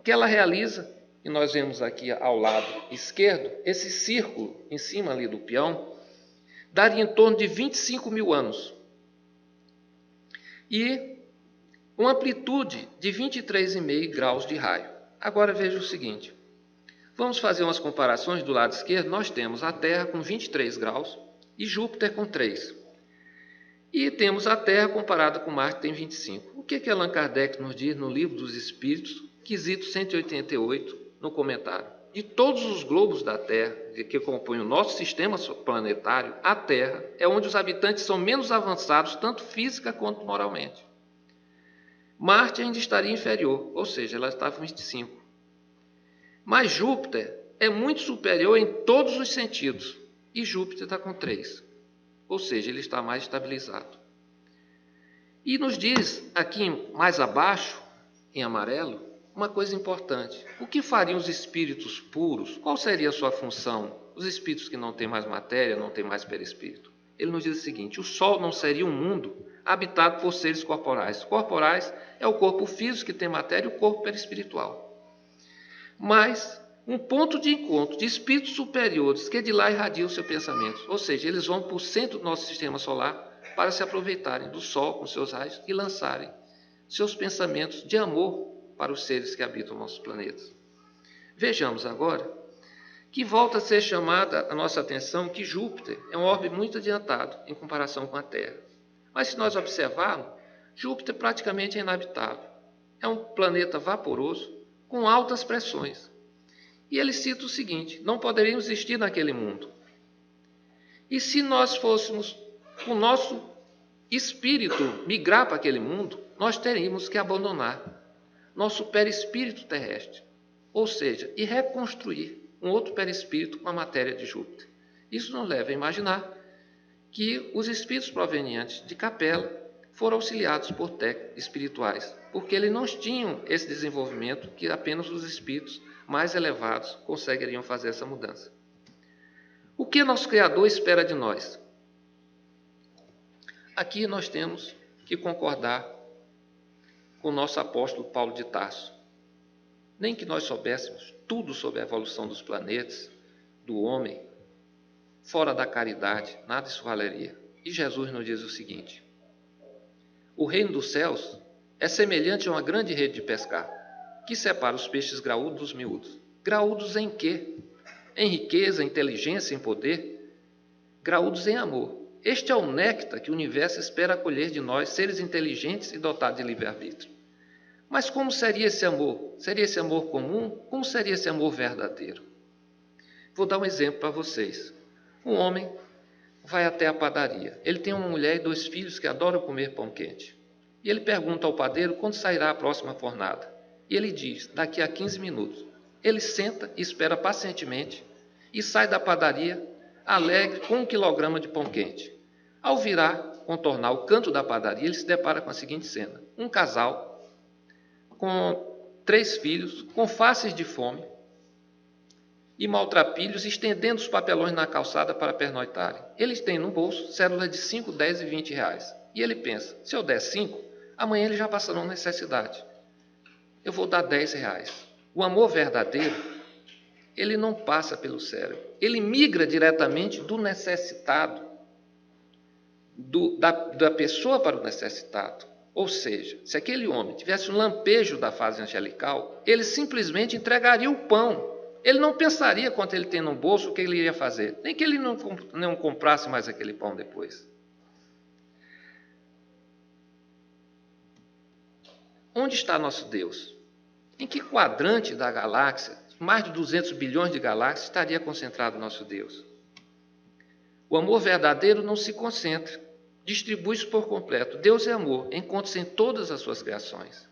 que ela realiza, e nós vemos aqui ao lado esquerdo, esse círculo em cima ali do peão, daria em torno de 25 mil anos. E uma amplitude de 23,5 graus de raio. Agora veja o seguinte. Vamos fazer umas comparações. Do lado esquerdo, nós temos a Terra com 23 graus e Júpiter com 3. E temos a Terra comparada com Marte, que tem 25. O que Allan Kardec nos diz no Livro dos Espíritos, quesito 188, no comentário? De todos os globos da Terra, que compõem o nosso sistema planetário, a Terra é onde os habitantes são menos avançados, tanto física quanto moralmente. Marte ainda estaria inferior, ou seja, ela está com 25. Mas Júpiter é muito superior em todos os sentidos, e Júpiter está com 3, ou seja, ele está mais estabilizado. E nos diz aqui mais abaixo, em amarelo, uma coisa importante. O que fariam os espíritos puros? Qual seria a sua função? Os espíritos que não têm mais matéria, não têm mais perispírito. Ele nos diz o seguinte: o Sol não seria um mundo habitado por seres corporais. Corporais é o corpo físico, que tem matéria, e o corpo perispiritual. Mas um ponto de encontro de espíritos superiores que de lá irradiam o seu pensamento. Ou seja, eles vão para o centro do nosso sistema solar para se aproveitarem do Sol com seus raios e lançarem seus pensamentos de amor para os seres que habitam nossos planetas. Vejamos agora que volta a ser chamada a nossa atenção que Júpiter é um orbe muito adiantado em comparação com a Terra. Mas se nós observarmos, Júpiter praticamente é inabitável. É um planeta vaporoso com altas pressões. E ele cita o seguinte: não poderíamos existir naquele mundo. E se nós fôssemos, o nosso espírito migrar para aquele mundo, nós teríamos que abandonar nosso perispírito terrestre, ou seja, e reconstruir um outro perispírito com a matéria de Júpiter. Isso nos leva a imaginar que os espíritos provenientes de Capela foram auxiliados por técnicos espirituais, porque eles não tinham esse desenvolvimento que apenas os espíritos mais elevados conseguiriam fazer essa mudança. O que nosso Criador espera de nós? Aqui nós temos que concordar com o nosso apóstolo Paulo de Tarso. Nem que nós soubéssemos tudo sobre a evolução dos planetas, do homem, fora da caridade, nada isso valeria. E Jesus nos diz o seguinte: o reino dos céus é semelhante a uma grande rede de pescar, que separa os peixes graúdos dos miúdos. Graúdos em quê? Em riqueza, inteligência, em poder? Graúdos em amor. Este é o néctar que o universo espera acolher de nós, seres inteligentes e dotados de livre-arbítrio. Mas como seria esse amor? Seria esse amor comum? Como seria esse amor verdadeiro? Vou dar um exemplo para vocês. Um homem vai até a padaria. Ele tem uma mulher e 2 filhos que adoram comer pão quente. E ele pergunta ao padeiro quando sairá a próxima fornada. E ele diz, daqui a 15 minutos. Ele senta e espera pacientemente e sai da padaria alegre com 1 quilograma de pão quente. Ao virar, contornar o canto da padaria, ele se depara com a seguinte cena. Um casal com 3 filhos, com faces de fome e maltrapilhos, estendendo os papelões na calçada para pernoitarem. Eles têm no bolso cédulas de 5, 10 e 20 reais. E ele pensa, se eu der 5, amanhã eles já passarão necessidade. Eu vou dar 10 reais. O amor verdadeiro, ele não passa pelo cérebro. Ele migra diretamente do necessitado, da pessoa para o necessitado. Ou seja, se aquele homem tivesse um lampejo da fase angelical, ele simplesmente entregaria o pão. Ele não pensaria quanto ele tem no bolso, o que ele iria fazer. Nem que ele não comprasse mais aquele pão depois. Onde está nosso Deus? Em que quadrante da galáxia, mais de 200 bilhões de galáxias, estaria concentrado nosso Deus? O amor verdadeiro não se concentra, distribui-se por completo. Deus é amor, encontra-se em todas as suas criações.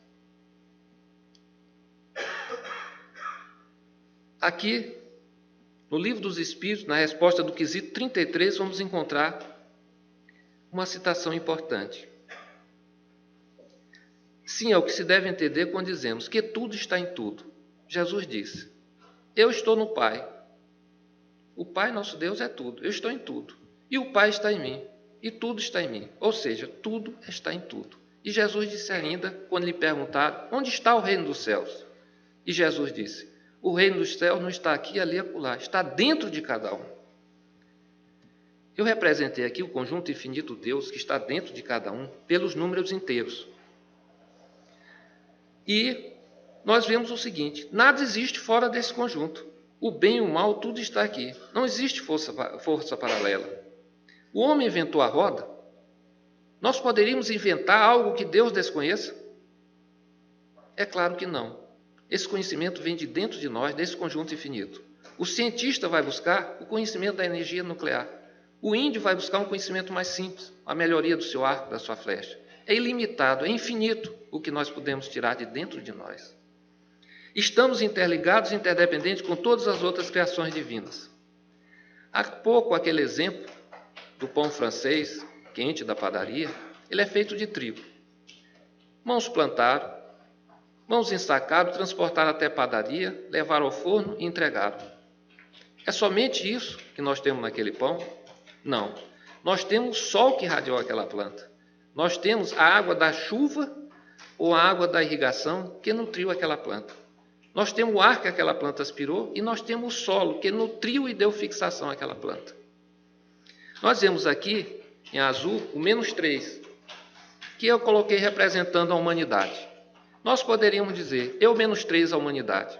Aqui, no Livro dos Espíritos, na resposta do quesito 33, vamos encontrar uma citação importante. Sim, é o que se deve entender quando dizemos que tudo está em tudo. Jesus disse, eu estou no Pai. O Pai, nosso Deus, é tudo. Eu estou em tudo. E o Pai está em mim. E tudo está em mim. Ou seja, tudo está em tudo. E Jesus disse ainda, quando lhe perguntaram, onde está o reino dos céus? E Jesus disse, o reino dos céus não está aqui, ali, acolá. Está dentro de cada um. Eu representei aqui o conjunto infinito Deus que está dentro de cada um pelos números inteiros. E nós vemos o seguinte, nada existe fora desse conjunto. O bem e o mal, tudo está aqui. Não existe força paralela. O homem inventou a roda? Nós poderíamos inventar algo que Deus desconheça? É claro que não. Esse conhecimento vem de dentro de nós, desse conjunto infinito. O cientista vai buscar o conhecimento da energia nuclear. O índio vai buscar um conhecimento mais simples, a melhoria do seu arco, da sua flecha. É ilimitado, é infinito o que nós podemos tirar de dentro de nós. Estamos interligados e interdependentes com todas as outras criações divinas. Há pouco, aquele exemplo do pão francês, quente da padaria, ele é feito de trigo. Mãos plantaram, mãos ensacaram, transportaram até a padaria, levaram ao forno e entregaram. É somente isso que nós temos naquele pão? Não. Nós temos o sol que irradiou aquela planta. Nós temos a água da chuva ou a água da irrigação que nutriu aquela planta. Nós temos o ar que aquela planta aspirou e nós temos o solo que nutriu e deu fixação àquela planta. Nós vemos aqui, em azul, o -3, que eu coloquei representando a humanidade. Nós poderíamos dizer, eu -3 a humanidade.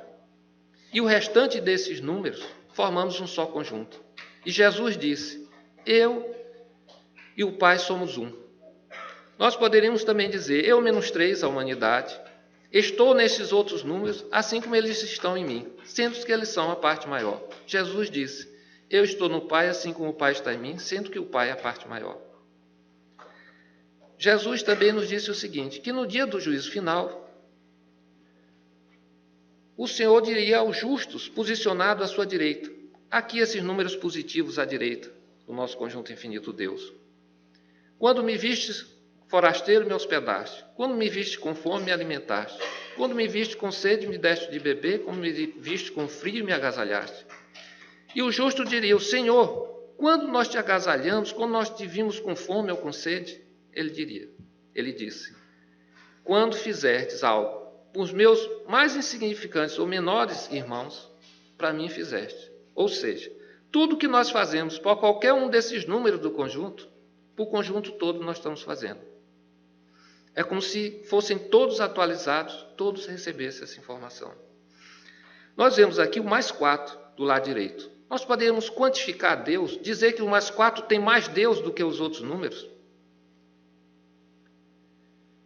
E o restante desses números formamos um só conjunto. E Jesus disse, eu e o Pai somos um. Nós poderíamos também dizer, eu -3 a humanidade, estou nesses outros números, assim como eles estão em mim, sendo que eles são a parte maior. Jesus disse, eu estou no Pai, assim como o Pai está em mim, sendo que o Pai é a parte maior. Jesus também nos disse o seguinte, que no dia do juízo final, o Senhor diria aos justos, posicionados à sua direita. Aqui esses números positivos à direita. do nosso conjunto infinito Deus. Quando me vistes forasteiro, me hospedaste. Quando me viste com fome, me alimentaste. Quando me viste com sede, me deste de beber. Quando me viste com frio, me agasalhaste. E o justo diria: o Senhor, quando nós te agasalhamos, quando nós te vimos com fome ou com sede? Ele disse: quando fizerdes algo por os meus mais insignificantes ou menores irmãos, para mim fizeste. Ou seja, tudo que nós fazemos por qualquer um desses números do conjunto, para o conjunto todo nós estamos fazendo. É como se fossem todos atualizados, todos recebessem essa informação. Nós vemos aqui o mais 4 do lado direito. Nós podemos quantificar Deus, dizer que o mais 4 tem mais Deus do que os outros números?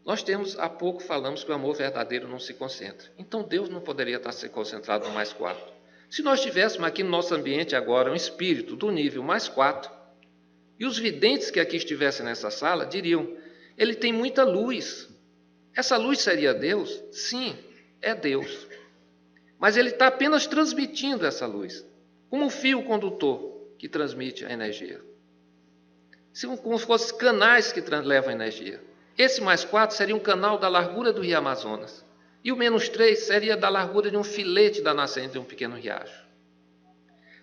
Nós há pouco falamos que o amor verdadeiro não se concentra. Então Deus não poderia estar se concentrado no mais 4. Se nós tivéssemos aqui no nosso ambiente agora um espírito do nível mais 4, e os videntes que aqui estivessem nessa sala diriam: ele tem muita luz. Essa luz seria Deus? Sim, é Deus. Mas ele está apenas transmitindo essa luz, como um fio condutor que transmite a energia. Como se fossem canais que levam a energia. Esse mais 4 seria um canal da largura do rio Amazonas. E o menos 3 seria da largura de um filete da nascente de um pequeno riacho.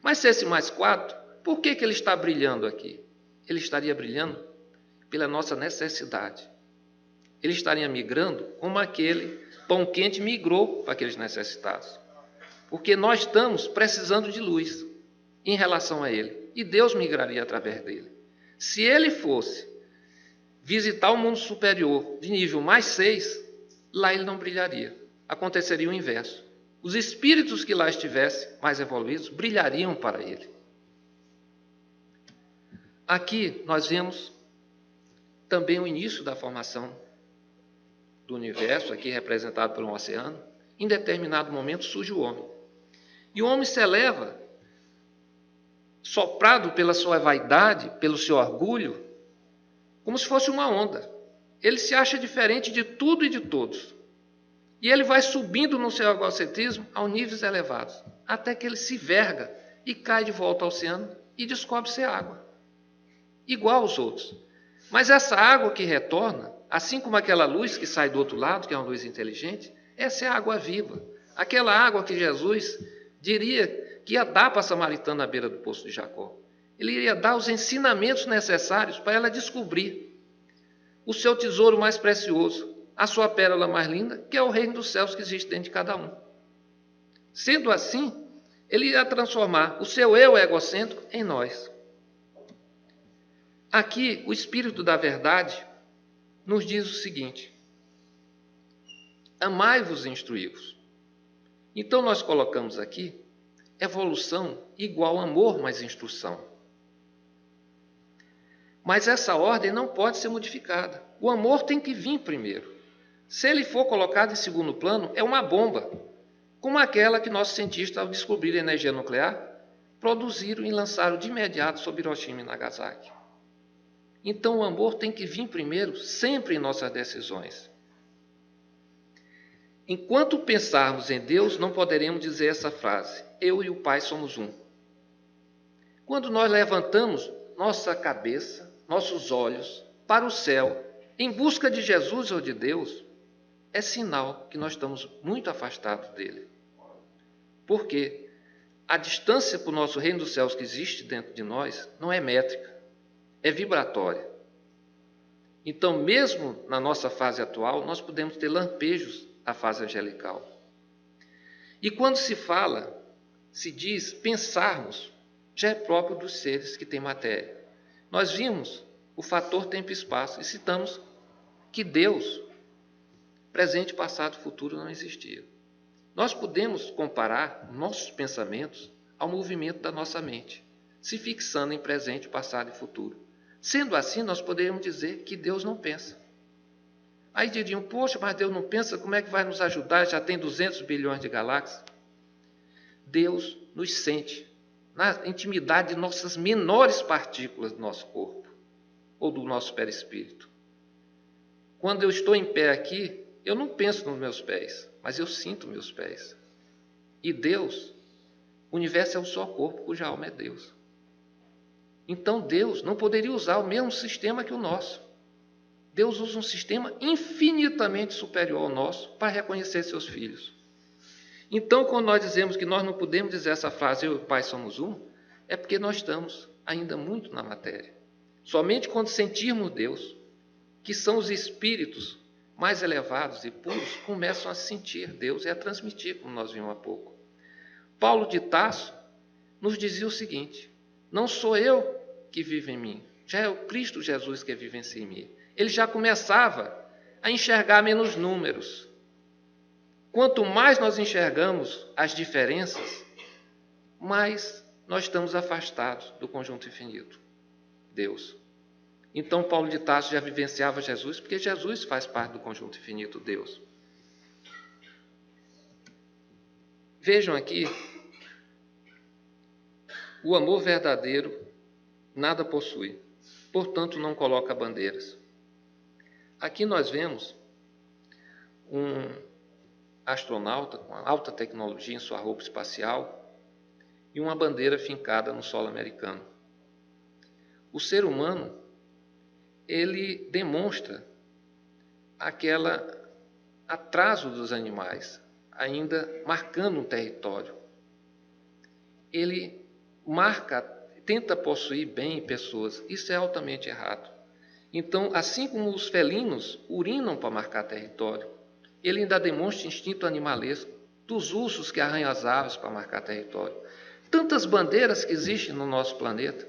Mas se esse mais 4, por que ele está brilhando aqui? Ele estaria brilhando pela nossa necessidade. Ele estaria migrando como aquele pão quente migrou para aqueles necessitados. Porque nós estamos precisando de luz em relação a ele. E Deus migraria através dele. Se ele fosse visitar o mundo superior de nível mais 6, lá ele não brilharia. Aconteceria o inverso. Os espíritos que lá estivessem, mais evoluídos, brilhariam para ele. Aqui nós vemos também o início da formação do universo, aqui representado por um oceano. Em determinado momento surge o homem. E o homem se eleva, soprado pela sua vaidade, pelo seu orgulho, como se fosse uma onda. Ele se acha diferente de tudo e de todos. E ele vai subindo no seu egocentrismo a níveis elevados, até que ele se verga e cai de volta ao oceano e descobre ser água, igual aos outros. Mas essa água que retorna, assim como aquela luz que sai do outro lado, que é uma luz inteligente, essa é a água viva. Aquela água que Jesus diria que ia dar para a samaritana à beira do poço de Jacó. Ele iria dar os ensinamentos necessários para ela descobrir o seu tesouro mais precioso, a sua pérola mais linda, que é o reino dos céus que existe dentro de cada um. Sendo assim, ele ia transformar o seu eu egocêntrico em nós. Aqui, o Espírito da Verdade nos diz o seguinte: amai-vos e instruí-vos. Então, nós colocamos aqui evolução igual amor mais instrução. Mas essa ordem não pode ser modificada. O amor tem que vir primeiro. Se ele for colocado em segundo plano, é uma bomba, como aquela que nossos cientistas, ao descobrir a energia nuclear, produziram e lançaram de imediato sobre Hiroshima e Nagasaki. Então o amor tem que vir primeiro, sempre em nossas decisões. Enquanto pensarmos em Deus, não poderemos dizer essa frase: eu e o Pai somos um. Quando nós levantamos nossa cabeça, nossos olhos para o céu, em busca de Jesus ou de Deus, é sinal que nós estamos muito afastados dele. Por quê? A distância para o nosso reino dos céus que existe dentro de nós não é métrica, é vibratória. Então, mesmo na nossa fase atual, nós podemos ter lampejos da fase angelical. E quando se diz pensarmos, já é próprio dos seres que têm matéria. Nós vimos o fator tempo e espaço e citamos que Deus, presente, passado e futuro, não existia. Nós podemos comparar nossos pensamentos ao movimento da nossa mente, se fixando em presente, passado e futuro. Sendo assim, nós poderíamos dizer que Deus não pensa. Aí diriam: poxa, mas Deus não pensa, como é que vai nos ajudar? Já tem 200 bilhões de galáxias. Deus nos sente na intimidade de nossas menores partículas do nosso corpo, ou do nosso perispírito. Quando eu estou em pé aqui, eu não penso nos meus pés, mas eu sinto meus pés. E Deus, o universo é um só corpo, cuja alma é Deus. Então Deus não poderia usar o mesmo sistema que o nosso. Deus usa um sistema infinitamente superior ao nosso para reconhecer seus filhos. Então, quando nós dizemos que nós não podemos dizer essa frase, eu e o Pai somos um, é porque nós estamos ainda muito na matéria. Somente quando sentirmos Deus, que são os espíritos mais elevados e puros, começam a sentir Deus e a transmitir, como nós vimos há pouco. Paulo de Tarso nos dizia o seguinte: não sou eu que vivo em mim, já é o Cristo Jesus que vivencia em mim. Ele já começava a enxergar menos números. Quanto mais nós enxergamos as diferenças, mais nós estamos afastados do conjunto infinito, Deus. Então Paulo de Tarso já vivenciava Jesus, porque Jesus faz parte do conjunto infinito, Deus. Vejam aqui, o amor verdadeiro nada possui, portanto não coloca bandeiras. Aqui nós vemos um astronauta com alta tecnologia em sua roupa espacial e uma bandeira fincada no solo americano. O ser humano, ele demonstra aquele atraso dos animais, ainda marcando um território. Ele tenta possuir bem pessoas. Isso é altamente errado. Então, assim como os felinos urinam para marcar território, ele ainda demonstra instinto animalesco dos ursos que arranham as aves para marcar território. Tantas bandeiras que existem no nosso planeta,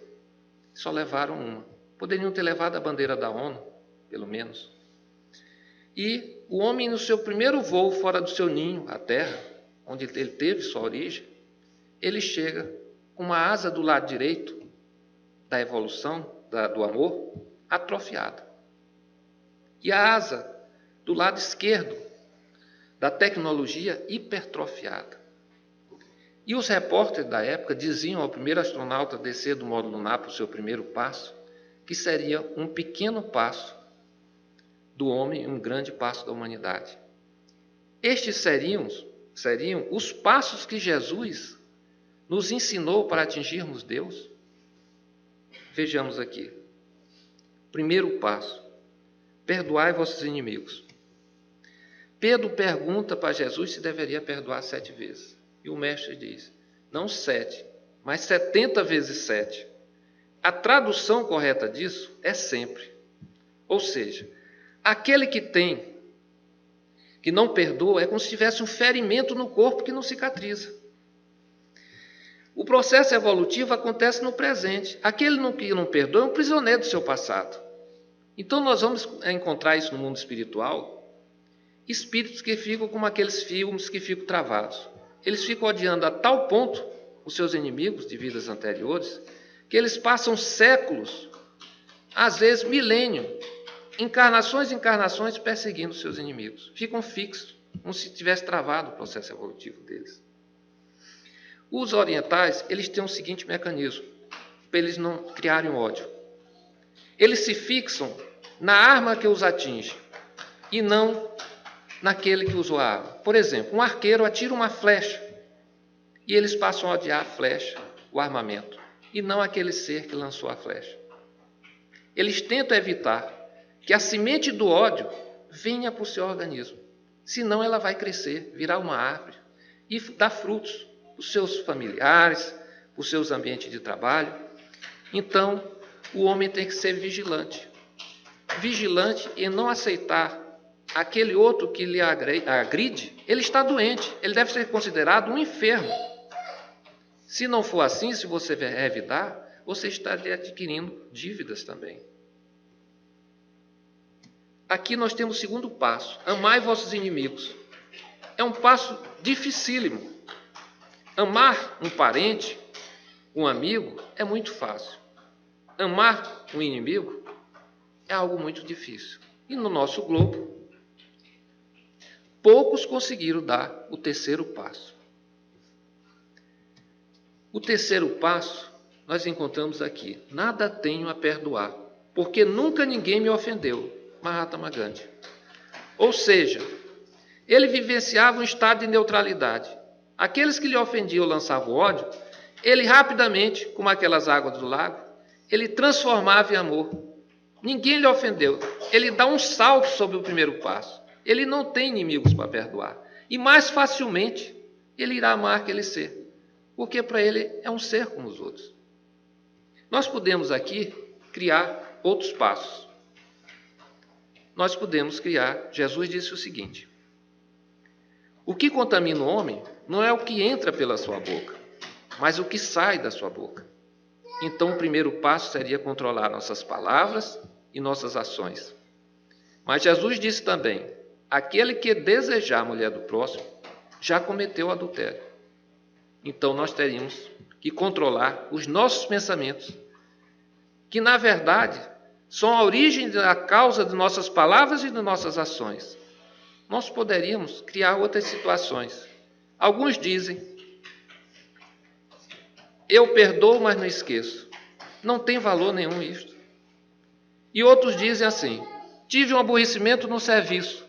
só levaram uma. Poderiam ter levado a bandeira da ONU, pelo menos. E o homem, no seu primeiro voo fora do seu ninho, a Terra, onde ele teve sua origem, ele chega com uma asa do lado direito da evolução, do amor, atrofiada. E a asa do lado esquerdo da tecnologia hipertrofiada. E os repórteres da época diziam ao primeiro astronauta descer do módulo lunar para o seu primeiro passo, que seria um pequeno passo do homem e um grande passo da humanidade. Estes seriam os passos que Jesus nos ensinou para atingirmos Deus. Vejamos aqui. Primeiro passo: perdoai vossos inimigos. Pedro pergunta para Jesus se deveria perdoar 7 vezes. E o mestre diz, não 7, mas 70 vezes 7. A tradução correta disso é sempre. Ou seja, aquele que não perdoa, é como se tivesse um ferimento no corpo que não cicatriza. O processo evolutivo acontece no presente. Aquele que não perdoa é um prisioneiro do seu passado. Então nós vamos encontrar isso no mundo espiritual, espíritos que ficam como aqueles filmes que ficam travados. Eles ficam odiando a tal ponto os seus inimigos de vidas anteriores, que eles passam séculos, às vezes milênios, encarnações e encarnações perseguindo os seus inimigos. Ficam fixos, como se tivesse travado o processo evolutivo deles. Os orientais, eles têm o seguinte mecanismo, para eles não criarem ódio. Eles se fixam na arma que os atinge, e não naquele que usou a arma. Por exemplo, um arqueiro atira uma flecha, e eles passam a odiar a flecha, o armamento, e não aquele ser que lançou a flecha. Eles tentam evitar que a semente do ódio venha para o seu organismo, senão ela vai crescer, virar uma árvore e dar frutos para os seus familiares, para os seus ambientes de trabalho. Então, o homem tem que ser vigilante. Vigilante em não aceitar aquele outro que lhe agride, ele está doente, ele deve ser considerado um enfermo. Se não for assim, se você revidar, você está adquirindo dívidas também. Aqui nós temos o segundo passo, amai vossos inimigos. É um passo dificílimo. Amar um parente, um amigo, é muito fácil. Amar um inimigo é algo muito difícil. E no nosso globo, poucos conseguiram dar o terceiro passo. O terceiro passo nós encontramos aqui. Nada tenho a perdoar, porque nunca ninguém me ofendeu. Mahatma Gandhi. Ou seja, ele vivenciava um estado de neutralidade. Aqueles que lhe ofendiam ou lançavam ódio, ele rapidamente, como aquelas águas do lago, ele transformava em amor. Ninguém lhe ofendeu. Ele dá um salto sobre o primeiro passo. Ele não tem inimigos para perdoar. E mais facilmente ele irá amar aquele ser, porque para ele é um ser como os outros. Nós podemos aqui criar outros passos. Nós podemos criar, Jesus disse o seguinte: o que contamina o homem não é o que entra pela sua boca, mas o que sai da sua boca. Então, o primeiro passo seria controlar nossas palavras e nossas ações. Mas Jesus disse também: aquele que desejar a mulher do próximo já cometeu adultério. Então, nós teríamos que controlar os nossos pensamentos, que na verdade são a origem da causa de nossas palavras e de nossas ações. Nós poderíamos criar outras situações. Alguns dizem: eu perdoo, mas não esqueço. Não tem valor nenhum isto. E outros dizem assim: tive um aborrecimento no serviço.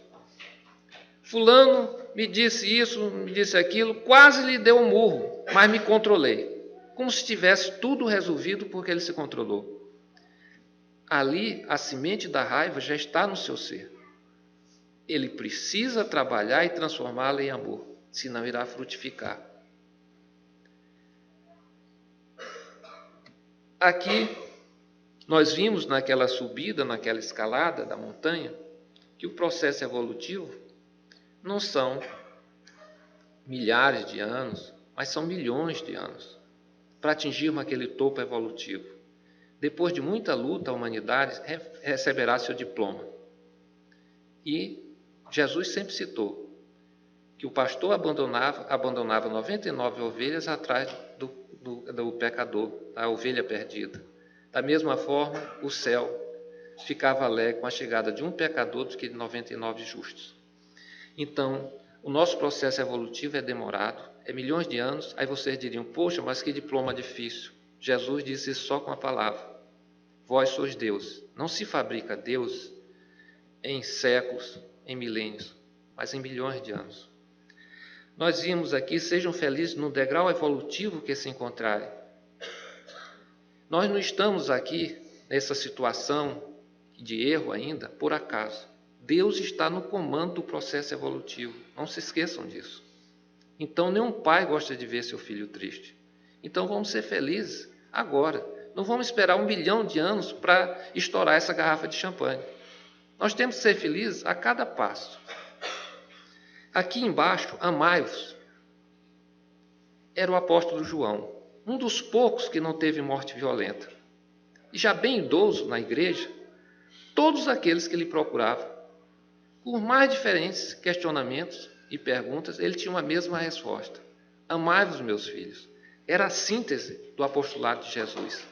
Fulano me disse isso, me disse aquilo, quase lhe deu um murro, mas me controlei. Como se tivesse tudo resolvido porque ele se controlou. Ali, a semente da raiva já está no seu ser. Ele precisa trabalhar e transformá-la em amor, senão irá frutificar. Aqui, nós vimos naquela subida, naquela escalada da montanha, que o processo evolutivo não são milhares de anos, mas são milhões de anos, para atingirmos aquele topo evolutivo. Depois de muita luta, a humanidade receberá seu diploma. E Jesus sempre citou que o pastor abandonava 99 ovelhas atrás do pecador, a ovelha perdida. Da mesma forma, o céu ficava alegre com a chegada de um pecador do que de 99 justos. Então, o nosso processo evolutivo é demorado, é milhões de anos. Aí vocês diriam: poxa, mas que diploma difícil. Jesus disse isso só com a palavra: vós sois Deus. Não se fabrica Deus em séculos, em milênios, mas em milhões de anos. Nós vimos aqui: sejam felizes no degrau evolutivo que se encontrarem. Nós não estamos aqui nessa situação de erro ainda por acaso. Deus está no comando do processo evolutivo. Não se esqueçam disso. Então, nenhum pai gosta de ver seu filho triste. Então, vamos ser felizes agora. Não vamos esperar 1 bilhão de anos para estourar essa garrafa de champanhe. Nós temos que ser felizes a cada passo. Aqui embaixo, amai-vos. Era o apóstolo João, um dos poucos que não teve morte violenta. E já bem idoso na igreja, todos aqueles que lhe procuravam, por mais diferentes questionamentos e perguntas, ele tinha uma mesma resposta: amai-vos, meus filhos. Era a síntese do apostolado de Jesus.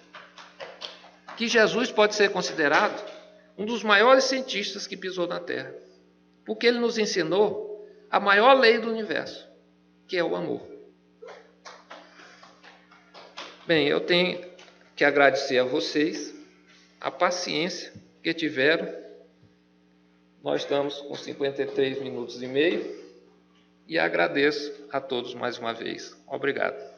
Que Jesus pode ser considerado um dos maiores cientistas que pisou na Terra, porque ele nos ensinou a maior lei do universo, que é o amor. Bem, eu tenho que agradecer a vocês a paciência que tiveram. Nós estamos com 53 minutos e meio e agradeço a todos mais uma vez. Obrigado.